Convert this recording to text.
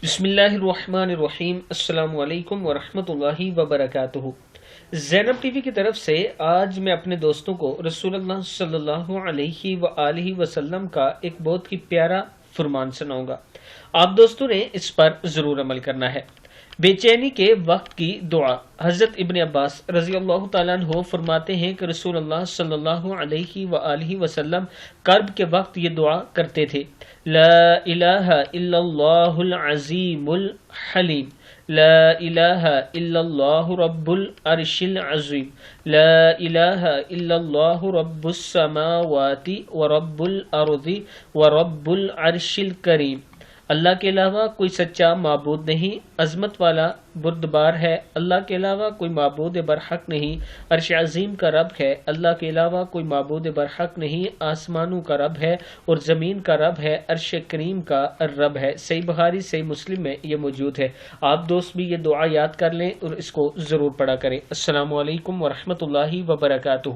بسم اللہ الرحمن الرحیم، السلام علیکم ورحمۃ اللہ وبرکاتہ۔ زینب ٹی وی کی طرف سے آج میں اپنے دوستوں کو رسول اللہ صلی اللہ علیہ وآلہ وسلم کا ایک بہت ہی پیارا فرمان سناؤں گا۔ آپ دوستوں نے اس پر ضرور عمل کرنا ہے۔ بے چینی کے وقت کی دعا۔ حضرت ابن عباس رضی اللہ تعالیٰ عنہ فرماتے ہیں کہ رسول اللہ صلی اللہ علیہ وآلہ وسلم کرب کے وقت یہ دعا کرتے تھے: لا الہ الا اللہ العظیم الحلیم، لا الہ الا اللہ رب العرش العظیم، لا الہ الا اللہ رب السماوات ورب الارض ورب العرش الکریم۔ اللہ کے علاوہ کوئی سچا معبود نہیں، عظمت والا بردبار ہے۔ اللہ کے علاوہ کوئی معبود برحق نہیں، عرش عظیم کا رب ہے۔ اللہ کے علاوہ کوئی معبود برحق نہیں، آسمانوں کا رب ہے اور زمین کا رب ہے، عرش کریم کا رب ہے۔ صحیح بخاری صحیح مسلم میں یہ موجود ہے۔ آپ دوست بھی یہ دعا یاد کر لیں اور اس کو ضرور پڑھا کریں۔ السلام علیکم ورحمۃ اللہ وبرکاتہ۔